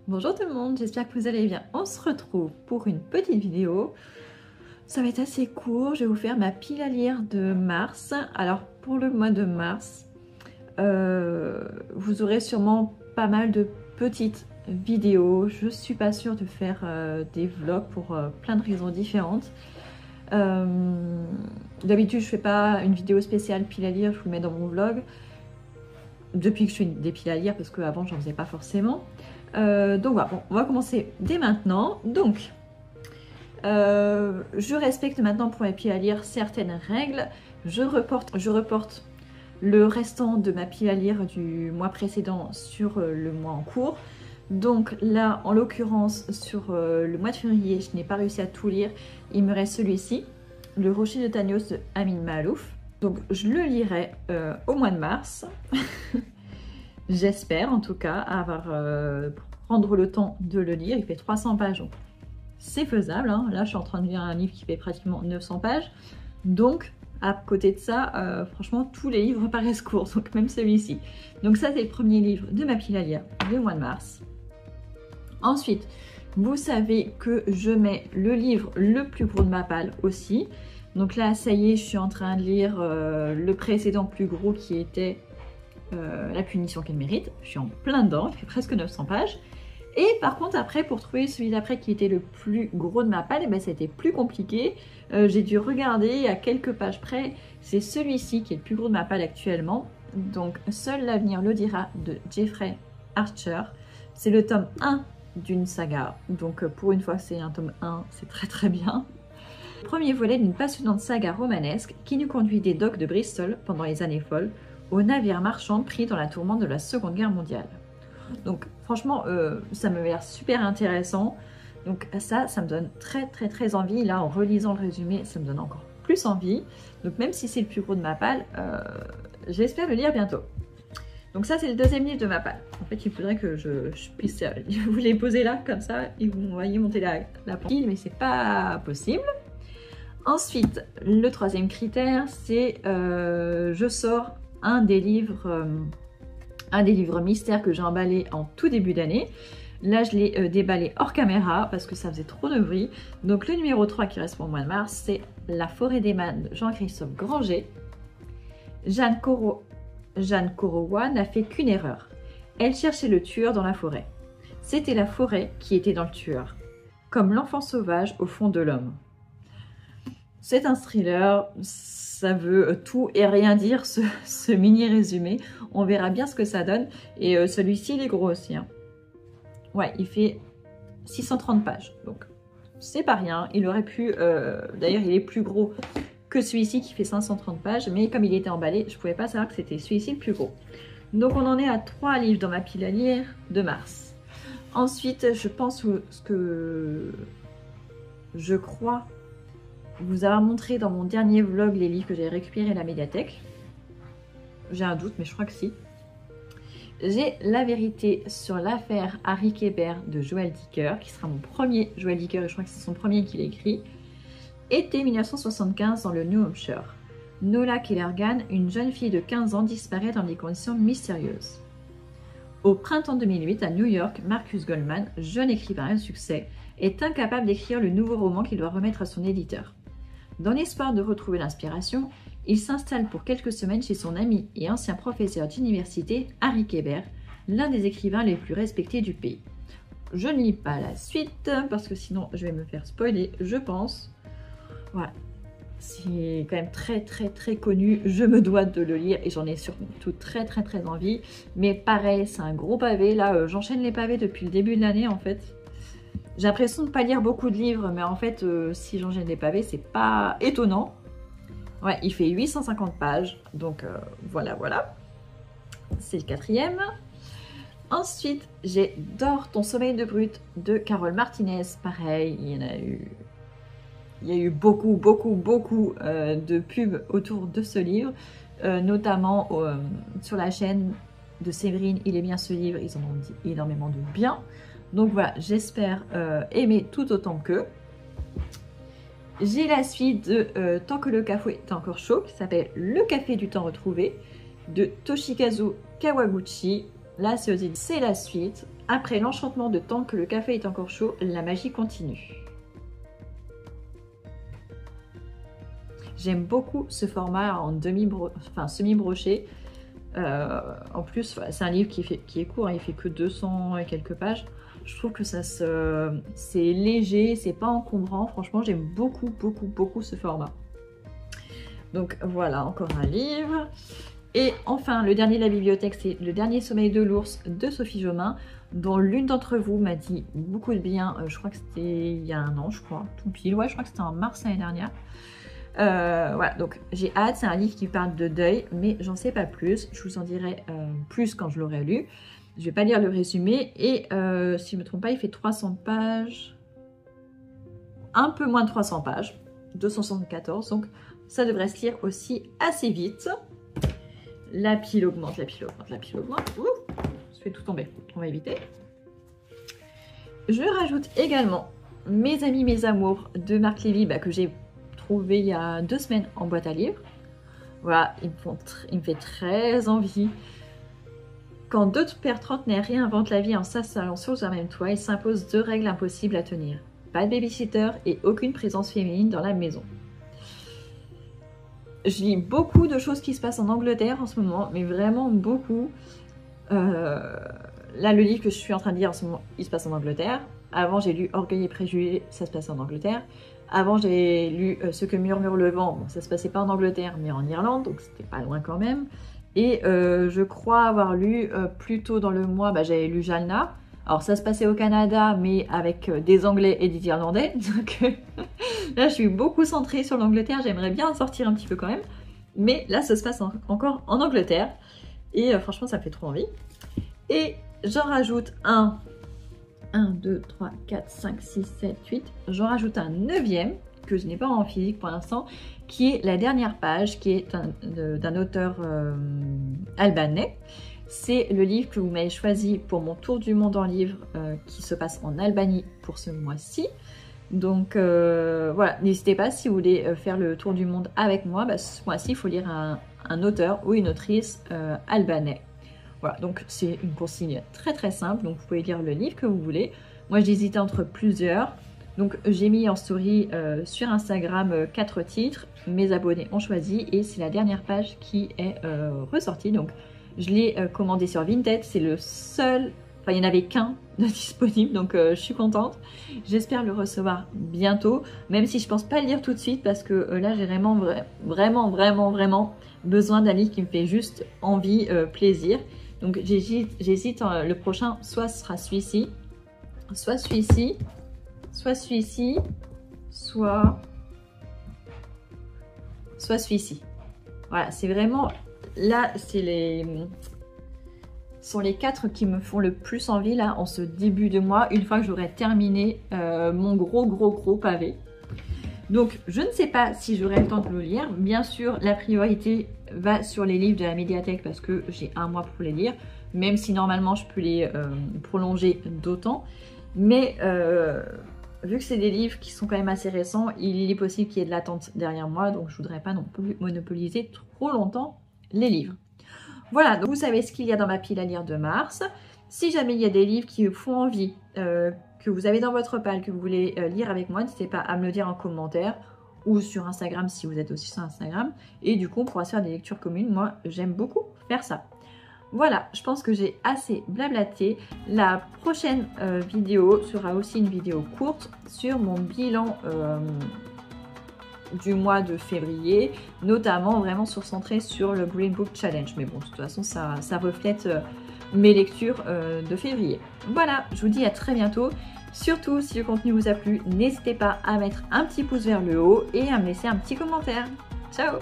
Bonjour tout le monde, j'espère que vous allez bien. On se retrouve pour une petite vidéo. Ça va être assez court, je vais vous faire ma pile à lire de mars. Alors pour le mois de mars, vous aurez sûrement pas mal de petites vidéos. Je suis pas sûre de faire des vlogs pour plein de raisons différentes. D'habitude je fais pas une vidéo spéciale pile à lire, je vous le mets dans mon vlog. Depuis que je fais des piles à lire, parce qu'avant j'en faisais pas forcément. Donc voilà, bon, on va commencer dès maintenant. Donc, je respecte maintenant pour mes piles à lire certaines règles. Je reporte le restant de ma pile à lire du mois précédent sur le mois en cours. Donc là, en l'occurrence, sur le mois de février, je n'ai pas réussi à tout lire. Il me reste celui-ci, Le Rocher de Thanos de Amin Maalouf. Donc je le lirai au mois de mars. J'espère en tout cas avoir prendre le temps de le lire. Il fait 300 pages, donc c'est faisable. Hein. Là, je suis en train de lire un livre qui fait pratiquement 900 pages. Donc, à côté de ça, franchement, tous les livres paraissent courts, donc même celui-ci. Donc ça, c'est le premier livre de ma pile à lire du mois de mars. Ensuite, vous savez que je mets le livre le plus gros de ma palle aussi. Donc là, ça y est, je suis en train de lire le précédent plus gros qui était La punition qu'elle mérite. Je suis en plein dedans, il fait presque 900 pages. Et par contre, après, pour trouver celui d'après qui était le plus gros de ma palle, eh ben, c'était plus compliqué. J'ai dû regarder à quelques pages près. C'est celui-ci qui est le plus gros de ma palle actuellement. Donc, Seul l'avenir le dira de Jeffrey Archer. C'est le tome 1 d'une saga. Donc, pour une fois que c'est un tome 1, c'est très très bien. Premier volet d'une passionnante saga romanesque qui nous conduit des docks de Bristol pendant les années folles au navire marchand pris dans la tourmente de la Seconde Guerre mondiale. Donc franchement, ça me l'air super intéressant. Donc ça me donne très envie. Là, en relisant le résumé, ça me donne encore plus envie. Donc même si c'est le plus gros de ma palle, j'espère le lire bientôt. Donc ça, c'est le deuxième livre de ma palle. En fait, il faudrait que je puisse vous les poser là, comme ça, et vous voyez monter la pile, mais c'est pas possible. Ensuite, le troisième critère, c'est je sors un des livres mystères que j'ai emballé en tout début d'année. Là, je l'ai déballé hors caméra parce que ça faisait trop de bruit. Donc le numéro 3 qui reste pour le mois de mars, c'est La forêt des mânes de Jean-Christophe Granger. Jeanne Korowa n'a fait qu'une erreur. Elle cherchait le tueur dans la forêt. C'était la forêt qui était dans le tueur, comme l'enfant sauvage au fond de l'homme. C'est un thriller, ça veut tout et rien dire ce mini résumé. On verra bien ce que ça donne. Et celui-ci, il est gros aussi. Hein. Ouais, il fait 630 pages. Donc, c'est pas rien. Il aurait pu... D'ailleurs, il est plus gros que celui-ci qui fait 530 pages. Mais comme il était emballé, je pouvais pas savoir que c'était celui-ci le plus gros. Donc, on en est à 3 livres dans ma pile à lire de mars. Ensuite, je pense que... Je crois... vous avoir montré dans mon dernier vlog les livres que j'ai récupérés à la médiathèque. J'ai un doute, mais je crois que si. J'ai La vérité sur l'affaire Harry Kéber de Joël Dicker, qui sera mon premier Joël Dicker, et je crois que c'est son premier qu'il a écrit. Été 1975 dans le New Hampshire. Nola Kellergan, une jeune fille de 15 ans, disparaît dans des conditions mystérieuses. Au printemps 2008, à New York, Marcus Goldman, jeune écrivain à succès, est incapable d'écrire le nouveau roman qu'il doit remettre à son éditeur. Dans l'espoir de retrouver l'inspiration, il s'installe pour quelques semaines chez son ami et ancien professeur d'université Harry Kéber, l'un des écrivains les plus respectés du pays. Je ne lis pas la suite parce que sinon je vais me faire spoiler, je pense. Voilà, c'est quand même très connu, je me dois de le lire et j'en ai surtout très envie. Mais pareil, c'est un gros pavé, là j'enchaîne les pavés depuis le début de l'année en fait. J'ai l'impression de ne pas lire beaucoup de livres, mais en fait, si j'enchaîne les pavés, c'est pas étonnant. Ouais, il fait 850 pages, donc voilà. C'est le quatrième. Ensuite, j'ai Dors ton sommeil de brute de Carole Martinez. Pareil, il y a eu beaucoup de pubs autour de ce livre, notamment sur la chaîne de Séverine, Il est bien ce livre, ils en ont dit énormément de bien. Donc voilà, j'espère aimer tout autant qu'eux. J'ai la suite de Tant que le café est encore chaud, qui s'appelle Le café du temps retrouvé, de Toshikazu Kawaguchi. Là, c'est la suite. Après l'enchantement de tant que le café est encore chaud, la magie continue. J'aime beaucoup ce format en semi-broché. En plus, c'est un livre qui est court, hein, il fait que 200 et quelques pages. Je trouve que c'est léger, c'est pas encombrant. Franchement, j'aime beaucoup, beaucoup, beaucoup ce format. Donc voilà, encore un livre. Et enfin, le dernier de la bibliothèque, c'est Le Dernier Sommeil de l'ours de Sophie Jomain, dont l'une d'entre vous m'a dit beaucoup de bien. Je crois que c'était il y a 1 an, je crois, tout pile. Ouais, je crois que c'était en mars l'année dernière. Voilà, donc j'ai hâte. C'est un livre qui parle de deuil, mais j'en sais pas plus. Je vous en dirai plus quand je l'aurai lu. Je vais pas lire le résumé. Et si je me trompe pas, il fait 300 pages. Un peu moins de 300 pages. 274, donc ça devrait se lire aussi assez vite. La pile augmente, la pile augmente, la pile augmente. Ouh, je fais tout tomber, on va éviter. Je rajoute également Mes amis, mes amours de Marc Lévy, que j'ai trouvé il y a 2 semaines en boîte à livres. Voilà, il me fait très envie. Quand 2 pères trentenaires réinventent la vie en s'installant sous un même toit, ils s'imposent 2 règles impossibles à tenir. Pas de babysitter et aucune présence féminine dans la maison. Je lis beaucoup de choses qui se passent en Angleterre en ce moment, mais vraiment beaucoup. Là, le livre que je suis en train de lire en ce moment, il se passe en Angleterre. Avant, j'ai lu Orgueil et Préjugés, ça se passe en Angleterre. Avant, j'ai lu Ce que murmure le vent. Bon, ça se passait pas en Angleterre, mais en Irlande, donc c'était pas loin quand même. Et je crois avoir lu plus tôt dans le mois, j'avais lu Jalna. Alors ça se passait au Canada, mais avec des Anglais et des Irlandais. Donc là, je suis beaucoup centrée sur l'Angleterre. J'aimerais bien en sortir un petit peu quand même. Mais là, ça se passe encore en Angleterre. Et franchement, ça me fait trop envie. Et j'en rajoute 1, 2, 3, 4, 5, 6, 7, 8. J'en rajoute un 9e, que je n'ai pas en physique pour l'instant, qui est La Dernière Page, qui est d'un auteur albanais. C'est le livre que vous m'avez choisi pour mon tour du monde en livre qui se passe en Albanie pour ce mois-ci. Donc voilà, n'hésitez pas si vous voulez faire le tour du monde avec moi. Ce mois-ci, il faut lire un auteur ou une autrice albanais. Voilà, donc c'est une consigne très très simple. Donc vous pouvez lire le livre que vous voulez. Moi, j'hésitais entre plusieurs. Donc j'ai mis en story sur Instagram 4 titres. Mes abonnés ont choisi et c'est La Dernière Page qui est ressortie. Donc je l'ai commandé sur Vinted, c'est le seul, enfin il n'y en avait qu'un de disponible, donc je suis contente. J'espère le recevoir bientôt, même si je pense pas le lire tout de suite parce que là j'ai vraiment besoin d'un livre qui me fait juste envie, plaisir. Donc j'hésite, le prochain, soit ce sera celui-ci, soit celui-ci, soit celui-ci, soit celui-ci. Voilà, c'est vraiment... Là, sont les 4 qui me font le plus envie là en ce début de mois, une fois que j'aurai terminé mon gros pavé. Donc, je ne sais pas si j'aurai le temps de le lire. Bien sûr, la priorité va sur les livres de la médiathèque parce que j'ai 1 mois pour les lire, même si normalement je peux les prolonger d'autant. Mais vu que c'est des livres qui sont quand même assez récents, il est possible qu'il y ait de l'attente derrière moi, donc je voudrais pas non plus monopoliser trop longtemps les livres. Voilà, donc vous savez ce qu'il y a dans ma pile à lire de mars. Si jamais il y a des livres qui vous font envie, que vous avez dans votre pile, que vous voulez lire avec moi, n'hésitez pas à me le dire en commentaire ou sur Instagram si vous êtes aussi sur Instagram. Et du coup, on pourra se faire des lectures communes. Moi, j'aime beaucoup faire ça. Voilà, je pense que j'ai assez blablaté. La prochaine vidéo sera aussi une vidéo courte sur mon bilan du mois de février, notamment vraiment centré sur le Green Book Challenge. Mais bon, de toute façon, ça reflète mes lectures de février. Voilà, je vous dis à très bientôt. Surtout, si le contenu vous a plu, n'hésitez pas à mettre un petit pouce vers le haut et à me laisser un petit commentaire. Ciao!